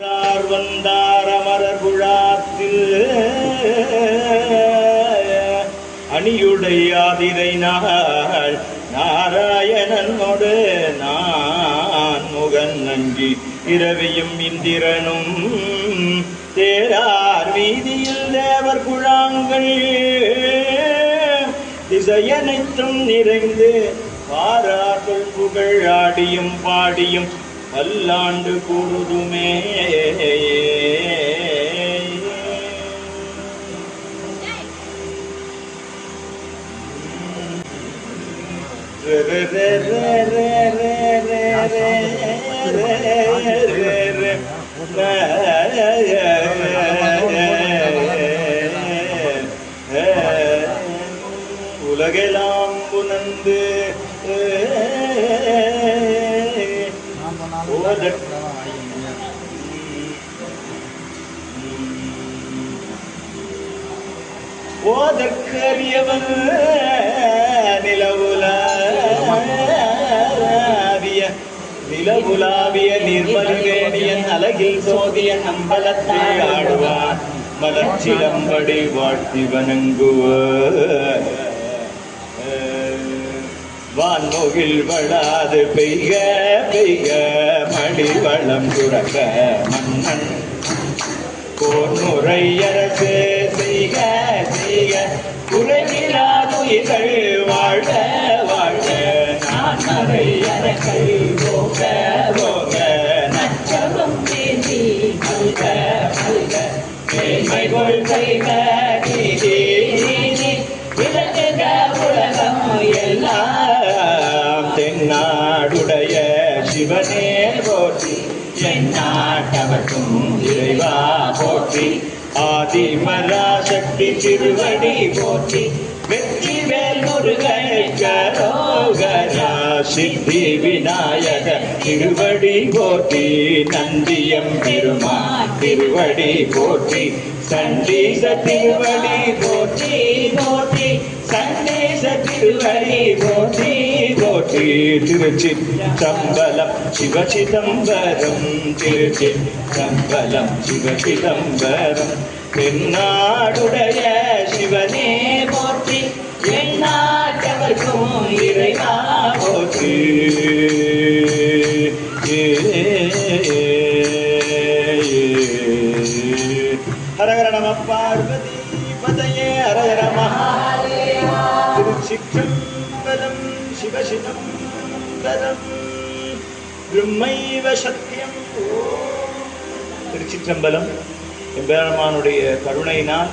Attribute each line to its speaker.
Speaker 1: வந்தார் அமரர் குழாத்தில் அணியுடையாதிரை நாள் நாராயணனோடு நான் முகன் நங்கி இரவியும் இந்திரனும் தேரார் வீதியில் தேவர் குழாங்கள் திசையனைத்தும் நிறைந்து பாரார்கள் புகழ் ஆடியும் பாடியும் பல்லாண்டு கூறுதுமே. உலகெல்லாம் புனந்து ஓதற்கரியவன் நிலவுலாவிய நிர்மலிவேணியன் அலகில் சோதிய நம்பலத்தை ஆடுவான் மலர்ச்சிலம்படி வாழ்த்தி வணங்குவார். வான்முகில் வளாது பெய்க பெய்க மடி வளம் துறக்க மன்னன் கோன்முறை அரசு செய்க செய்க குறையிலாதுயிர்கள் வாழ்க வாழ்க நான் மறை அரக்கை போக போக நச்சகம் தேதி மல்க மல்க மேன்மை கொள் செய்க நீதி நீதி விளங்குக உலகம் எல்லாம் தென்னாடுடைய சிவனே போற்றி எந்நாட்டவர்க்கும் இறைவா போற்றி ஆதி பராசக்தி திருவடி போற்றி வெற்றி வேல் முருகன் கரோகரா சித்தி விநாயக திருவடி போற்றி நந்தியம் பெருமான் திருவடி போற்றி சண்டீச திருவடி போற்றி போற்றி சண்டீச திருவடி போற்றி போற்றி திருச்சிற்றம்பலம் சிவசிதம்பரம் திருச்சிற்றம்பலம் சிவசிதம்பரம் தென்னாடுடைய சிவனே போற்றி எந்நாட்டவர்க்கும் இறைவா போற்றி. ஹரஹர நம பார்வதி பதயே ஹரஹர மகாதேவா. திருச்சிற்றம்பலம் சிவசிதம்பரம் பிரம்மைவ சத்தியம். திருச்சிற்றம்பலம் எம்பெருமானுடைய கருணையினால்